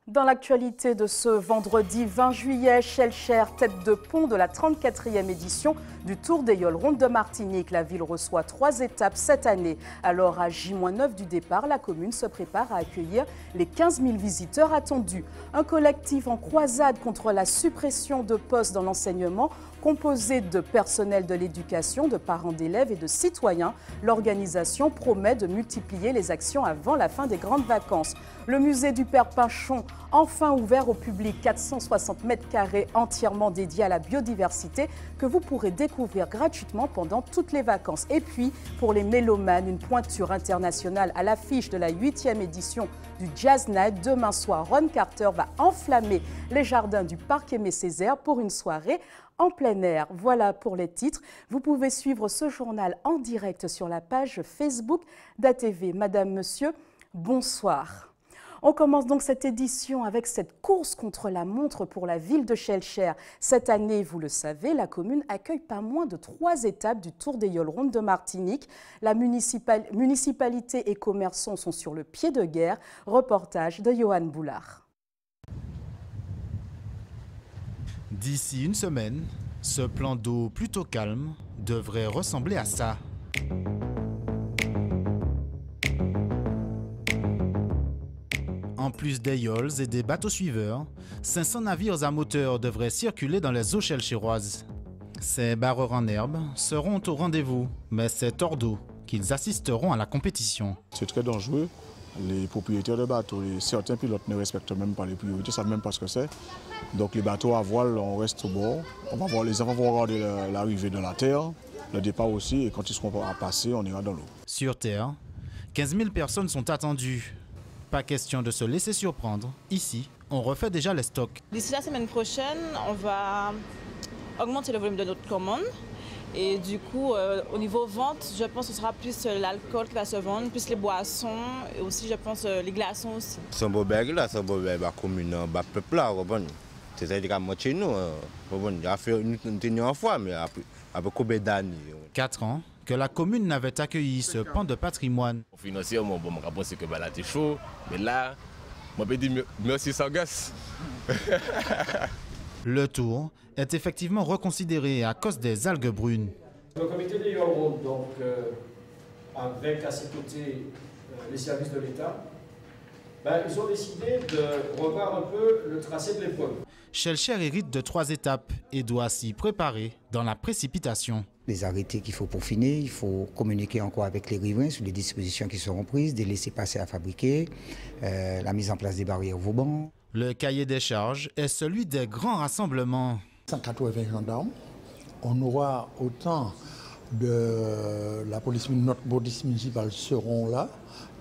Dans l'actualité de ce vendredi 20 juillet, Shelcher, tête de pont de la 34e édition du Tour des Yoles Rondes de Martinique. La ville reçoit 3 étapes cette année. Alors à J-9 du départ, la commune se prépare à accueillir les 15 000 visiteurs attendus. Un collectif en croisade contre la suppression de postes dans l'enseignement, composé de personnel de l'éducation, de parents d'élèves et de citoyens. L'organisation promet de multiplier les actions avant la fin des grandes vacances. Le musée du Père Pinchon, enfin ouvert au public, 460 mètres carrés entièrement dédiés à la biodiversité que vous pourrez découvrir gratuitement pendant toutes les vacances. Et puis, pour les mélomanes, une pointure internationale à l'affiche de la 8e édition du Jazz Night. Demain soir, Ron Carter va enflammer les jardins du Parc Aimé-Césaire pour une soirée en plein air. Voilà pour les titres. Vous pouvez suivre ce journal en direct sur la page Facebook d'ATV. Madame, Monsieur, bonsoir. On commence donc cette édition avec cette course contre la montre pour la ville de Shelcher. Cette année, vous le savez, la commune accueille pas moins de 3 étapes du Tour des Yoles Rondes de Martinique. La municipalité et commerçants sont sur le pied de guerre. Reportage de Johan Boulard. D'ici une semaine, ce plan d'eau plutôt calme devrait ressembler à ça. En plus des yoles et des bateaux suiveurs, 500 navires à moteur devraient circuler dans les eaux chelcheroises. Ces barreurs en herbe seront au rendez-vous, mais c'est hors d'eau qu'ils assisteront à la compétition. C'est très dangereux. Les propriétaires de bateaux et certains pilotes ne respectent même pas les priorités, ne savent même pas ce que c'est. Donc les bateaux à voile, on reste au bord. Les enfants vont regarder l'arrivée de la terre, le départ aussi, et quand ils seront à passer, on ira dans l'eau. Sur terre, 15 000 personnes sont attendues. Pas question de se laisser surprendre. Ici, on refait déjà les stocks. D'ici la semaine prochaine, on va augmenter le volume de notre commande. Et du coup, au niveau vente, je pense que ce sera plus l'alcool qui va se vendre, plus les boissons et aussi, je pense, les glaçons aussi. C'est un beau bag là, c'est un beau bag commune, un peuple là, c'est-à-dire qu'à moitié nous, on a fait une fois, mais après combien d'années? 4 ans que la commune n'avait accueilli ce pan de patrimoine. Financièrement, bon, je pense que là, c'est chaud, mais là, je peux dire merci sans gaz. Le tour est effectivement reconsidéré à cause des algues brunes. Le comité des Yoles Rondes, donc, avec à ses côtés les services de l'État, ils ont décidé de revoir un peu le tracé de l'épreuve. Shelcher hérite de 3 étapes et doit s'y préparer dans la précipitation. Les arrêtés qu'il faut peaufiner, il faut communiquer encore avec les riverains sur les dispositions qui seront prises, des laissez-passer à fabriquer, la mise en place des barrières Vauban. Le cahier des charges est celui des grands rassemblements. 180 gendarmes, on aura autant de la police municipale seront là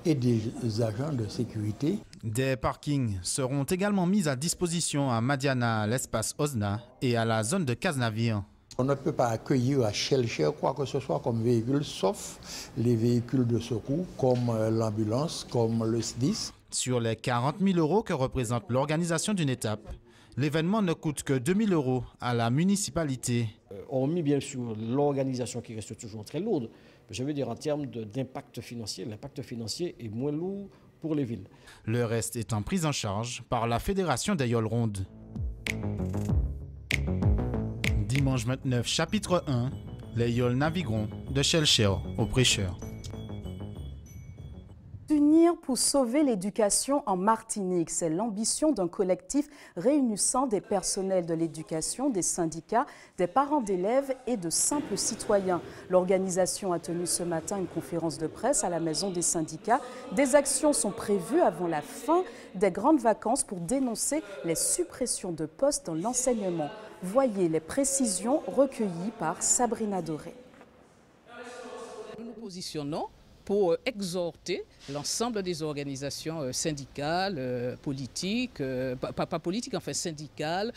et des agents de sécurité. Des parkings seront également mis à disposition à Madiana, à l'espace Osna et à la zone de Cazenavire. On ne peut pas accueillir à Shelcher quoi que ce soit comme véhicule, sauf les véhicules de secours comme l'ambulance, comme le SDIS. Sur les 40 000 € que représente l'organisation d'une étape, l'événement ne coûte que 2 000 € à la municipalité. Hormis bien sûr l'organisation qui reste toujours très lourde, je veux dire en termes d'impact financier, l'impact financier est moins lourd pour les villes. Le reste étant pris en charge par la Fédération des Yoles Rondes. Dimanche 29, chapitre 1, les Yoles navigueront de Shelcher au prêcheur. S'unir pour sauver l'éducation en Martinique, c'est l'ambition d'un collectif réunissant des personnels de l'éducation, des syndicats, des parents d'élèves et de simples citoyens. L'organisation a tenu ce matin une conférence de presse à la Maison des syndicats. Des actions sont prévues avant la fin des grandes vacances pour dénoncer les suppressions de postes dans l'enseignement. Voyez les précisions recueillies par Sabrina Doré. Nous nous positionnons pour exhorter l'ensemble des organisations syndicales, politiques, pas politiques, enfin syndicales,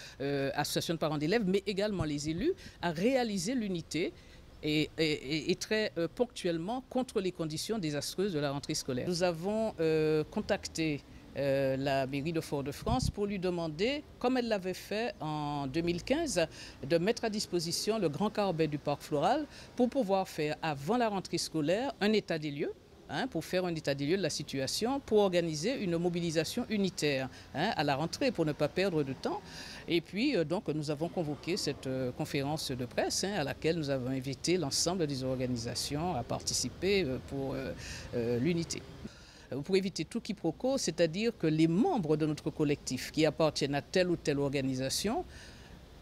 associations de parents d'élèves, mais également les élus, à réaliser l'unité et très ponctuellement contre les conditions désastreuses de la rentrée scolaire. Nous avons contacté la mairie de Fort-de-France pour lui demander, comme elle l'avait fait en 2015, de mettre à disposition le grand carré du parc floral pour pouvoir faire, avant la rentrée scolaire, un état des lieux. Pour faire un état des lieux de la situation, pour organiser une mobilisation unitaire à la rentrée, pour ne pas perdre de temps. Et puis, donc, nous avons convoqué cette conférence de presse à laquelle nous avons invité l'ensemble des organisations à participer pour l'unité. Pour éviter tout quiproquo, c'est-à-dire que les membres de notre collectif qui appartiennent à telle ou telle organisation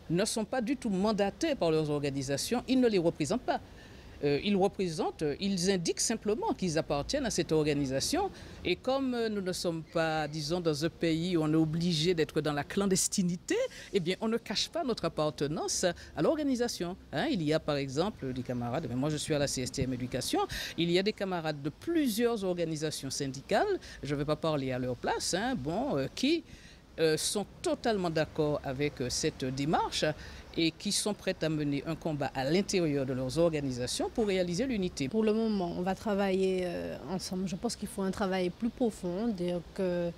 ne sont pas du tout mandatés par leurs organisations, ils ne les représentent pas. Ils indiquent simplement qu'ils appartiennent à cette organisation. Et comme nous ne sommes pas, disons, dans un pays où on est obligé d'être dans la clandestinité, eh bien, on ne cache pas notre appartenance à l'organisation. Il y a par exemple des camarades, moi je suis à la CSTM Éducation, il y a des camarades de plusieurs organisations syndicales, je ne vais pas parler à leur place, qui sont totalement d'accord avec cette démarche et qui sont prêtes à mener un combat à l'intérieur de leurs organisations pour réaliser l'unité. Pour le moment, on va travailler ensemble. Je pense qu'il faut un travail plus profond, dire que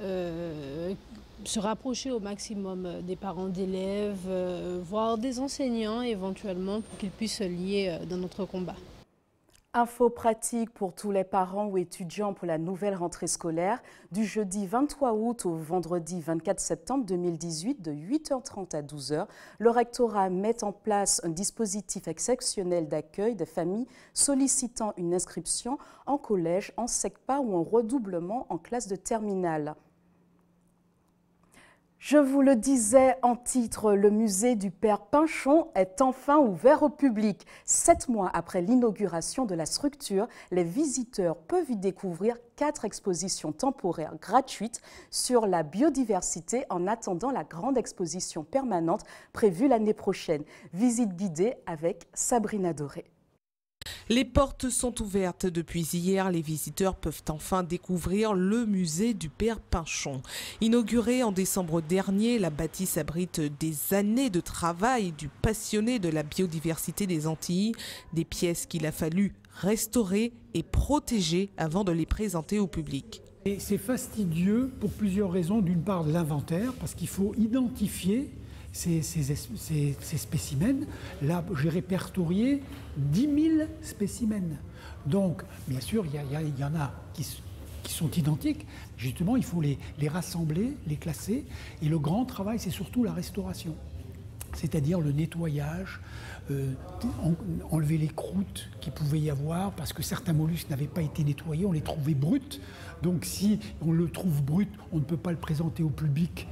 se rapprocher au maximum des parents d'élèves, voire des enseignants éventuellement, pour qu'ils puissent se lier dans notre combat. Info pratique pour tous les parents ou étudiants pour la nouvelle rentrée scolaire du jeudi 23 août au vendredi 24 septembre 2018 de 8h30 à 12h. Le rectorat met en place un dispositif exceptionnel d'accueil des familles sollicitant une inscription en collège, en SECPA ou en redoublement en classe de terminale. Je vous le disais en titre, le musée du Père Pinchon est enfin ouvert au public. 7 mois après l'inauguration de la structure, les visiteurs peuvent y découvrir 4 expositions temporaires gratuites sur la biodiversité en attendant la grande exposition permanente prévue l'année prochaine. Visite guidée avec Sabrina Doré. Les portes sont ouvertes depuis hier. Les visiteurs peuvent enfin découvrir le musée du Père Pinchon. Inauguré en décembre dernier, la bâtisse abrite des années de travail du passionné de la biodiversité des Antilles, des pièces qu'il a fallu restaurer et protéger avant de les présenter au public. C'est fastidieux pour plusieurs raisons. D'une part, de l'inventaire, parce qu'il faut identifier ces spécimens. Là, j'ai répertorié 10 000 spécimens. Donc, bien sûr, il y en a qui sont identiques. Justement, il faut les rassembler, les classer. Et le grand travail, c'est surtout la restauration. C'est-à-dire le nettoyage, enlever les croûtes qu'il pouvait y avoir, parce que certains mollusques n'avaient pas été nettoyés, on les trouvait bruts. Donc, si on le trouve brut, on ne peut pas le présenter au public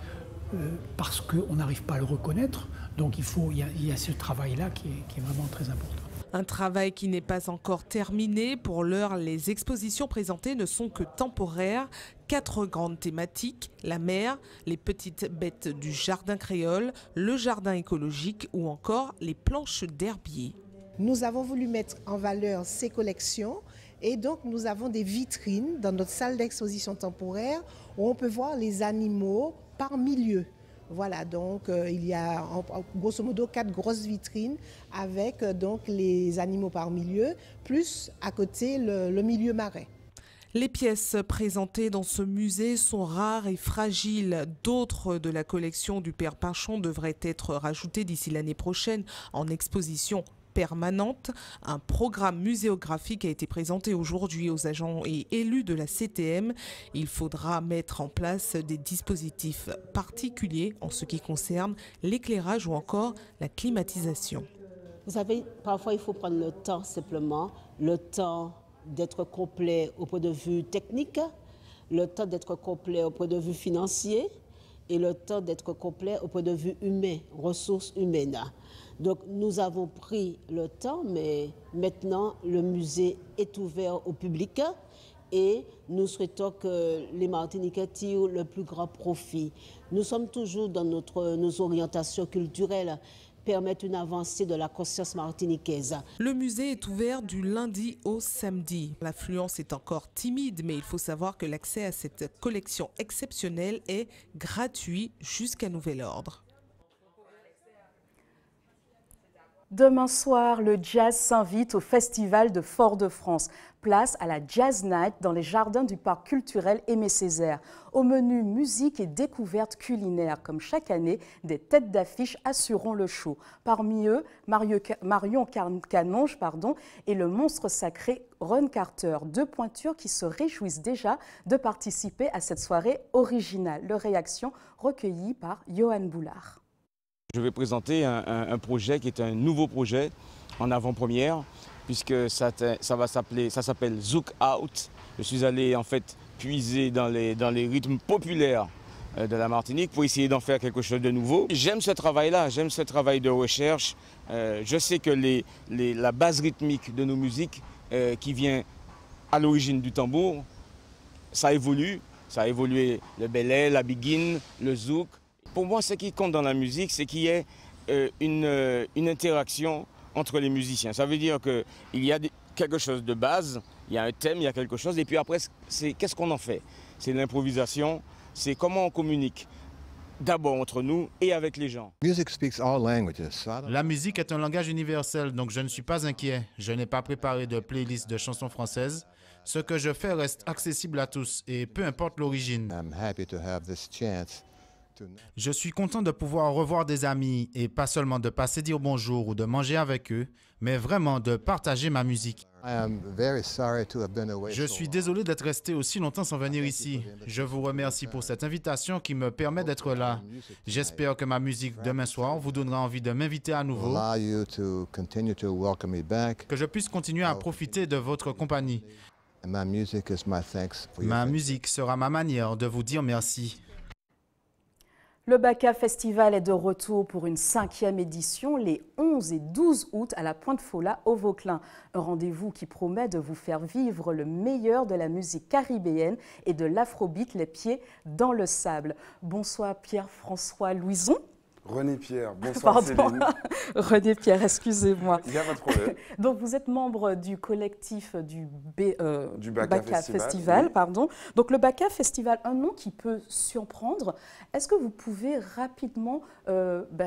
parce qu'on n'arrive pas à le reconnaître. Donc il y a ce travail-là qui est vraiment très important. Un travail qui n'est pas encore terminé. Pour l'heure, les expositions présentées ne sont que temporaires. 4 grandes thématiques, la mer, les petites bêtes du jardin créole, le jardin écologique ou encore les planches d'herbier. Nous avons voulu mettre en valeur ces collections et donc nous avons des vitrines dans notre salle d'exposition temporaire où on peut voir les animaux par milieu. Voilà, donc il y a grosso modo 4 grosses vitrines avec donc les animaux par milieu, plus à côté le milieu marais. Les pièces présentées dans ce musée sont rares et fragiles. D'autres de la collection du Père Pinchon devraient être rajoutées d'ici l'année prochaine en exposition permanente. Un programme muséographique a été présenté aujourd'hui aux agents et élus de la CTM. Il faudra mettre en place des dispositifs particuliers en ce qui concerne l'éclairage ou encore la climatisation. Vous savez, parfois il faut prendre le temps simplement, le temps d'être complet au point de vue technique, le temps d'être complet au point de vue financier et le temps d'être complet au point de vue humain, ressources humaines. Donc nous avons pris le temps, mais maintenant le musée est ouvert au public et nous souhaitons que les Martiniquais tirent le plus grand profit. Nous sommes toujours dans nos orientations culturelles, permettre une avancée de la conscience martiniquaise. Le musée est ouvert du lundi au samedi. L'affluence est encore timide, mais il faut savoir que l'accès à cette collection exceptionnelle est gratuit jusqu'à nouvel ordre. Demain soir, le jazz s'invite au Festival de Fort-de-France. Place à la Jazz Night dans les jardins du parc culturel Aimé Césaire. Au menu, musique et découvertes culinaires. Comme chaque année, des têtes d'affiche assureront le show. Parmi eux, Marion Canonge et le monstre sacré Ron Carter. Deux pointures qui se réjouissent déjà de participer à cette soirée originale. Leur réaction recueillie par Johan Boulard. Je vais présenter un projet qui est un nouveau projet en avant-première, puisque ça s'appelle Zouk Out. Je suis allé en fait puiser dans les rythmes populaires de la Martinique pour essayer d'en faire quelque chose de nouveau. J'aime ce travail-là, j'aime ce travail de recherche. Je sais que la base rythmique de nos musiques qui vient à l'origine du tambour, ça évolue. Ça a évolué le belay, la biguine, le zouk. Pour moi, ce qui compte dans la musique, c'est qu'il y ait une interaction entre les musiciens. Ça veut dire qu'il y a quelque chose de base, il y a un thème, il y a quelque chose, et puis après, c'est qu'est-ce qu'on en fait? C'est l'improvisation, c'est comment on communique, d'abord entre nous et avec les gens. La musique est un langage universel, donc je ne suis pas inquiet. Je n'ai pas préparé de playlist de chansons françaises. Ce que je fais reste accessible à tous, et peu importe l'origine. Je suis content de pouvoir revoir des amis et pas seulement de passer dire bonjour ou de manger avec eux, mais vraiment de partager ma musique. Je suis désolé d'être resté aussi longtemps sans venir ici. Je vous remercie pour cette invitation qui me permet d'être là. J'espère que ma musique demain soir vous donnera envie de m'inviter à nouveau, que je puisse continuer à profiter de votre compagnie. Ma musique sera ma manière de vous dire merci. Le Baka Festival est de retour pour une 5e édition les 11 et 12 août à la Pointe-Fola au Vauclin. Un rendez-vous qui promet de vous faire vivre le meilleur de la musique caribéenne et de l'afrobeat les pieds dans le sable. Bonsoir Pierre-François Louison. René Pierre, bonsoir Céline. René Pierre, excusez-moi. Il n'y a pas de problème. Donc vous êtes membre du collectif du Baka Festival. Oui. Pardon. Donc le Baka Festival, un nom qui peut surprendre. Est-ce que vous pouvez rapidement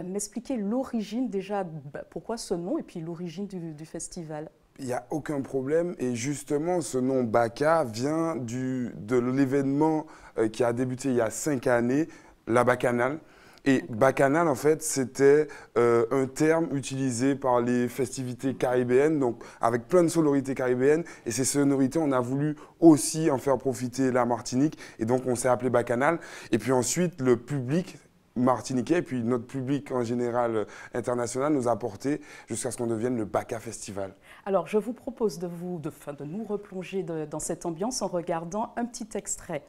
m'expliquer l'origine déjà, pourquoi ce nom et puis l'origine du festival? Il n'y a aucun problème et justement ce nom Baka vient de l'événement qui a débuté il y a 5 années, la Bacchanale. Et Bacchanale, en fait, c'était un terme utilisé par les festivités caribéennes, donc avec plein de sonorités caribéennes. Et ces sonorités, on a voulu aussi en faire profiter la Martinique. Et donc, on s'est appelé Bacchanale. Et puis ensuite, le public martiniquais, et puis notre public en général international, nous a porté jusqu'à ce qu'on devienne le Baka Festival. Alors, je vous propose de nous replonger dans cette ambiance en regardant un petit extrait.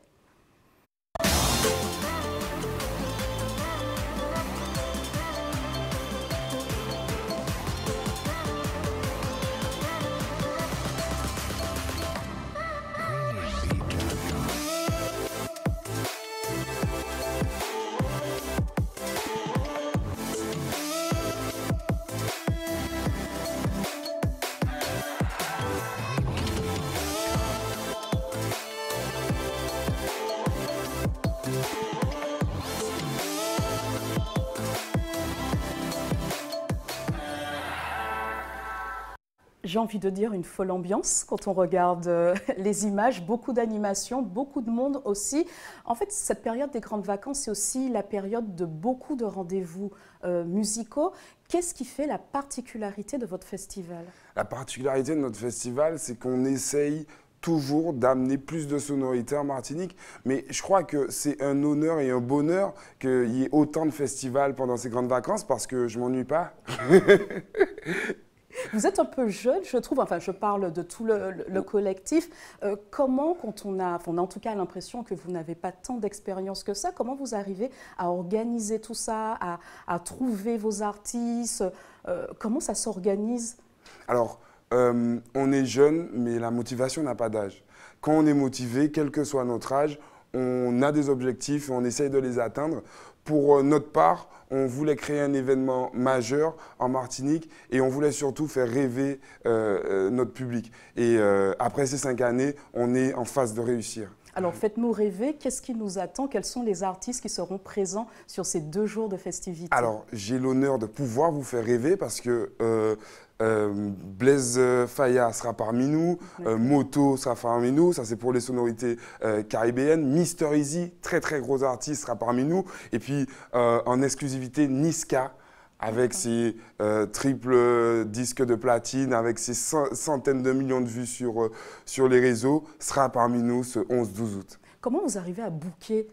J'ai envie de dire une folle ambiance quand on regarde les images, beaucoup d'animation, beaucoup de monde aussi. En fait, cette période des grandes vacances, c'est aussi la période de beaucoup de rendez-vous musicaux. Qu'est-ce qui fait la particularité de votre festival? La particularité de notre festival, c'est qu'on essaye toujours d'amener plus de sonorités en Martinique. Mais je crois que c'est un honneur et un bonheur qu'il y ait autant de festivals pendant ces grandes vacances parce que je ne m'ennuie pas. Vous êtes un peu jeune, je trouve, enfin je parle de tout le collectif. Comment, quand on a en tout cas l'impression que vous n'avez pas tant d'expérience que ça, comment vous arrivez à organiser tout ça, à trouver vos artistes? Comment ça s'organise? Alors, on est jeune, mais la motivation n'a pas d'âge. Quand on est motivé, quel que soit notre âge, on a des objectifs et on essaye de les atteindre. Pour notre part, on voulait créer un événement majeur en Martinique et on voulait surtout faire rêver notre public. Et après ces 5 années, on est en phase de réussir. Alors faites-nous rêver, qu'est-ce qui nous attend? Quels sont les artistes qui seront présents sur ces 2 jours de festivités? Alors j'ai l'honneur de pouvoir vous faire rêver parce que Blaise Faya sera parmi nous, Moto sera parmi nous, ça c'est pour les sonorités caribéennes. Mr Easy, très très gros artiste, sera parmi nous. Et puis en exclusivité, Niska, avec ses triples disques de platine, avec ses centaines de millions de vues sur les réseaux, sera parmi nous ce 11-12 août. Comment vous arrivez à booker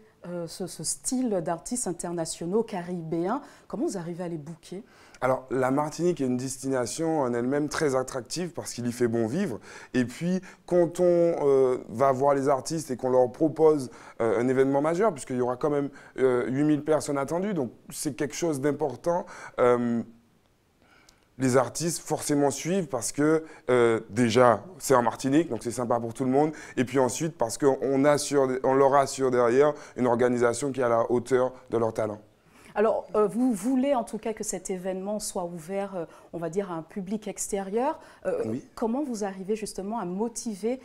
ce style d'artistes internationaux caribéens? Comment vous arrivez à les booker? Alors, la Martinique est une destination en elle-même très attractive parce qu'il y fait bon vivre. Et puis, quand on va voir les artistes et qu'on leur propose un événement majeur, puisqu'il y aura quand même 8000 personnes attendues, donc c'est quelque chose d'important, les artistes forcément suivent parce que déjà, c'est en Martinique, donc c'est sympa pour tout le monde. Et puis ensuite, parce qu'on leur assure derrière une organisation qui est à la hauteur de leur talent. Alors, vous voulez en tout cas que cet événement soit ouvert, on va dire, à un public extérieur. Oui. Comment vous arrivez justement à motiver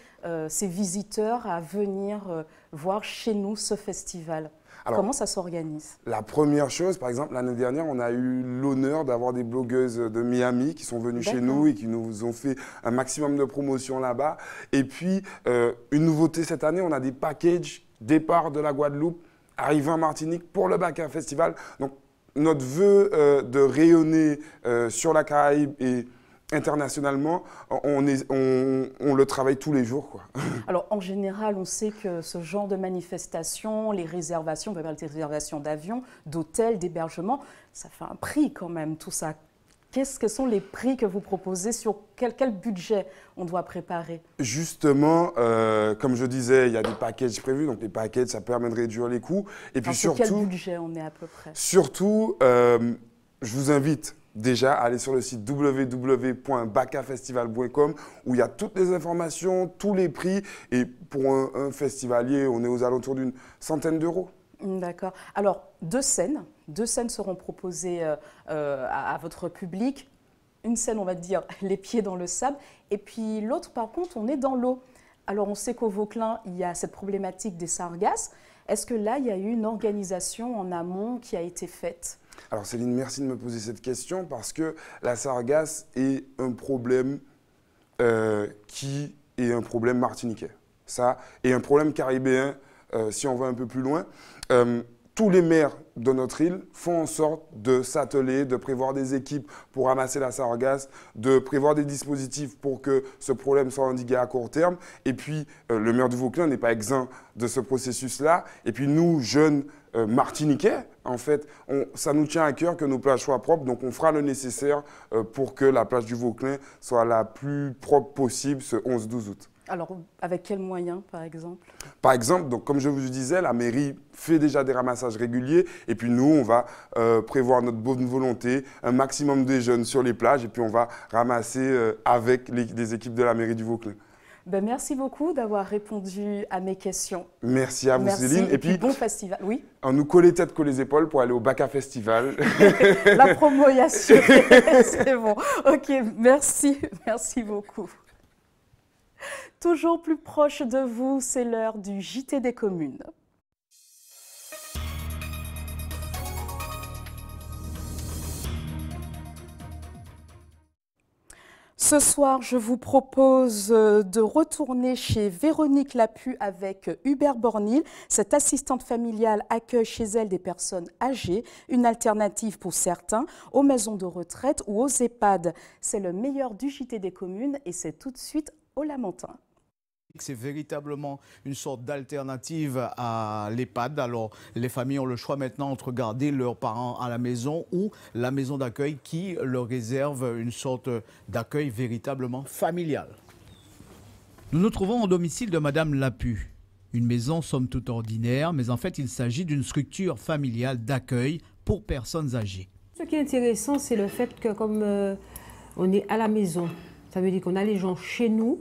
ces visiteurs à venir voir chez nous ce festival? Alors, comment ça s'organise? La première chose, par exemple, l'année dernière, on a eu l'honneur d'avoir des blogueuses de Miami qui sont venues chez nous et qui nous ont fait un maximum de promotion là-bas. Et puis, une nouveauté cette année, on a des packages départ de la Guadeloupe, arrivant en Martinique pour le Baka Festival. Donc, notre vœu de rayonner sur la Caraïbe et internationalement, on le travaille tous les jours, quoi. Alors, en général, on sait que ce genre de manifestation, les réservations, on va dire les réservations d'avions, d'hôtels, d'hébergements, ça fait un prix quand même, tout ça. Quels sont les prix que vous proposez? Sur quel budget on doit préparer? Justement, comme je disais, il y a des packages prévus. Donc, les packages, ça permet de réduire les coûts. Et puis surtout, quel budget on est à peu près? Surtout, je vous invite déjà à aller sur le site www.bakafestival.com où il y a toutes les informations, tous les prix. Et pour un festivalier, on est aux alentours d'une centaine d'euros. D'accord. Alors, 2 scènes. 2 scènes seront proposées à votre public. Une scène, on va dire, les pieds dans le sable. Et puis l'autre, par contre, on est dans l'eau. Alors, on sait qu'au Vauclin, il y a cette problématique des sargasses. Est-ce que là, il y a eu une organisation en amont qui a été faite? Alors, Céline, merci de me poser cette question parce que la sargasse est un problème qui est un problème martiniquais. Ça, et un problème caribéen, si on va un peu plus loin. Tous les maires de notre île font en sorte de s'atteler, de prévoir des équipes pour ramasser la sargasse, de prévoir des dispositifs pour que ce problème soit endigué à court terme. Et puis, le maire du Vauclin n'est pas exempt de ce processus-là. Et puis, nous, jeunes Martiniquais, en fait, ça nous tient à cœur que nos plages soient propres. Donc, on fera le nécessaire pour que la plage du Vauclin soit la plus propre possible ce 11-12 août. Alors, avec quels moyens, par exemple? Par exemple, donc, comme je vous disais, la mairie fait déjà des ramassages réguliers. Et puis nous, on va prévoir notre bonne volonté, un maximum de jeunes sur les plages. Et puis on va ramasser avec les équipes de la mairie du Vauclin. Ben, merci beaucoup d'avoir répondu à mes questions. Merci à vous, Céline. Et puis, bon festival. Oui. On nous colle les têtes, colle les épaules pour aller au Baka Festival. La promo est assurée. C'est bon. OK, merci. Merci beaucoup. Toujours plus proche de vous, c'est l'heure du JT des communes. Ce soir, je vous propose de retourner chez Véronique Lapu avec Hubert Bornil. Cette assistante familiale accueille chez elle des personnes âgées, une alternative pour certains aux maisons de retraite ou aux EHPAD. C'est le meilleur du JT des communes et c'est tout de suite au Lamentin. C'est véritablement une sorte d'alternative à l'EHPAD. Alors, les familles ont le choix maintenant entre garder leurs parents à la maison ou la maison d'accueil qui leur réserve une sorte d'accueil véritablement familial. Nous nous trouvons au domicile de Madame Lapu. Une maison somme toute ordinaire, mais en fait, il s'agit d'une structure familiale d'accueil pour personnes âgées. Ce qui est intéressant, c'est le fait que comme on est à la maison, ça veut dire qu'on a les gens chez nous,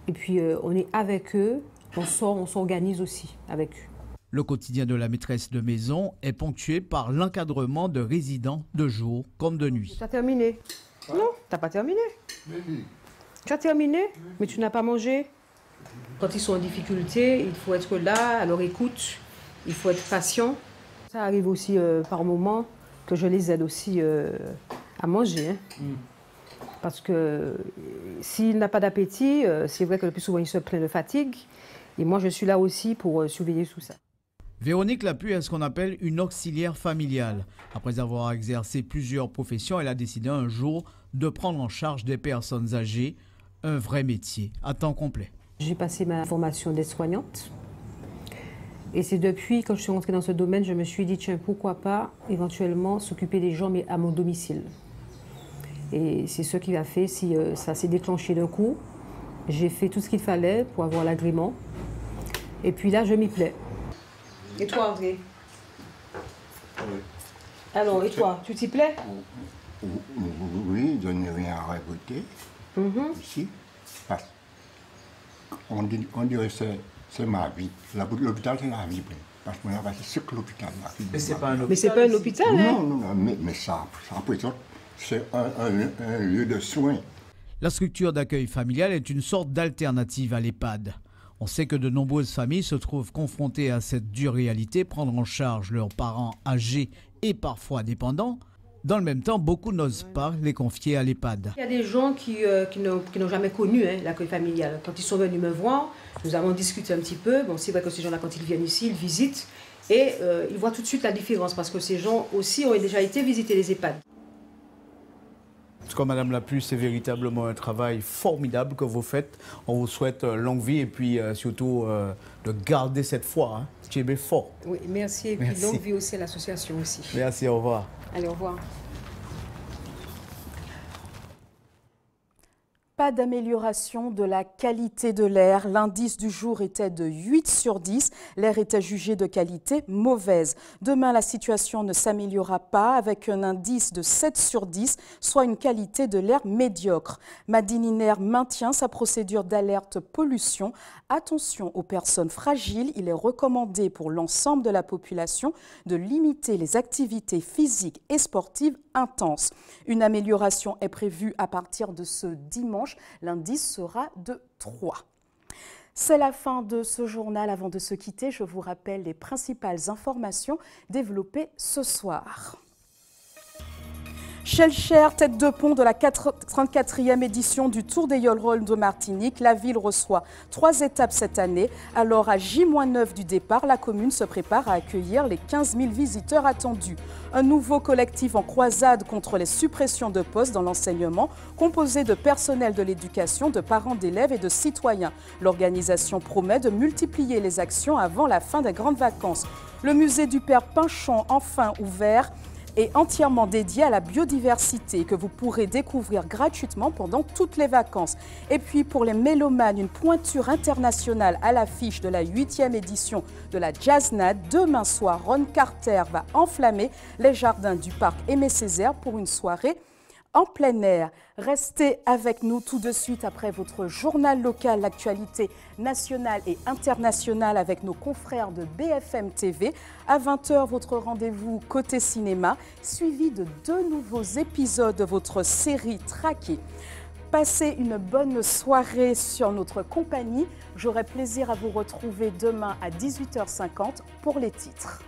et puis on est avec eux, on sort, on s'organise aussi avec eux. Le quotidien de la maîtresse de maison est ponctué par l'encadrement de résidents de jour comme de nuit. Tu as terminé? Ouais. Non, tu n'as pas terminé. Tu as terminé, mais tu n'as pas mangé. Quand ils sont en difficulté, il faut être là, à leur écoute, il faut être patient. Ça arrive aussi par moments que je les aide aussi à manger. Hein. Parce que s'il n'a pas d'appétit, c'est vrai que le plus souvent il se plaint de fatigue. Et moi je suis là aussi pour surveiller tout ça. Véronique Lapuy est ce qu'on appelle une auxiliaire familiale. Après avoir exercé plusieurs professions, elle a décidé un jour de prendre en charge des personnes âgées, un vrai métier à temps complet. J'ai passé ma formation d'aide-soignante. Et c'est depuis, quand je suis rentrée dans ce domaine, je me suis dit, tiens, pourquoi pas éventuellement s'occuper des gens, mais à mon domicile. Et c'est ce qui a fait, si ça s'est déclenché d'un coup, j'ai fait tout ce qu'il fallait pour avoir l'agrément. Et puis là, je m'y plais. Et toi, André? Oui. Alors, et toi, tu t'y plais? Oui, je n'ai rien à rajouter ici. On dirait que c'est ma vie. L'hôpital, c'est la vie. Parce que moi, c'est que l'hôpital. Mais c'est pas un hôpital. Mais c'est pas un hôpital, hein? Non, mais ça présente, c'est un lieu de soins. La structure d'accueil familial est une sorte d'alternative à l'EHPAD. On sait que de nombreuses familles se trouvent confrontées à cette dure réalité, prendre en charge leurs parents âgés et parfois dépendants. Dans le même temps, beaucoup n'osent pas les confier à l'EHPAD. Il y a des gens qui n'ont jamais connu l'accueil familial. Quand ils sont venus me voir, nous avons discuté un petit peu. Bon, c'est vrai que ces gens-là, quand ils viennent ici, ils visitent et ils voient tout de suite la différence parce que ces gens aussi ont déjà été visiter les EHPAD. En tout cas, Madame Lapuy, c'est véritablement un travail formidable que vous faites. On vous souhaite longue vie et puis surtout de garder cette foi, hein, qui est fort. Oui, merci. Et puis longue vie aussi à l'association aussi. Merci, au revoir. Allez, au revoir. Pas d'amélioration de la qualité de l'air. L'indice du jour était de 8 sur 10. L'air était jugé de qualité mauvaise. Demain, la situation ne s'améliorera pas avec un indice de 7 sur 10, soit une qualité de l'air médiocre. Madininer maintient sa procédure d'alerte pollution. Attention aux personnes fragiles. Il est recommandé pour l'ensemble de la population de limiter les activités physiques et sportives intenses. Une amélioration est prévue à partir de ce dimanche. L'indice sera de 3. C'est la fin de ce journal. Avant de se quitter, je vous rappelle les principales informations développées ce soir. Shellcher, tête de pont de la 34e édition du Tour des Yolrolles de Martinique. La ville reçoit 3 étapes cette année. Alors à J-9 du départ, la commune se prépare à accueillir les 15 000 visiteurs attendus. Un nouveau collectif en croisade contre les suppressions de postes dans l'enseignement, composé de personnel de l'éducation, de parents d'élèves et de citoyens. L'organisation promet de multiplier les actions avant la fin des grandes vacances. Le musée du Père Pinchon, enfin ouvert, est entièrement dédié à la biodiversité que vous pourrez découvrir gratuitement pendant toutes les vacances. Et puis pour les mélomanes, une pointure internationale à l'affiche de la 8e édition de la Jazznat. Demain soir, Ron Carter va enflammer les jardins du parc Aimé Césaire pour une soirée en plein air. Restez avec nous tout de suite après votre journal local, l'actualité nationale et internationale avec nos confrères de BFM TV. À 20h, votre rendez-vous côté cinéma, suivi de 2 nouveaux épisodes de votre série Traqué. Passez une bonne soirée sur notre compagnie. J'aurai plaisir à vous retrouver demain à 18h50 pour les titres.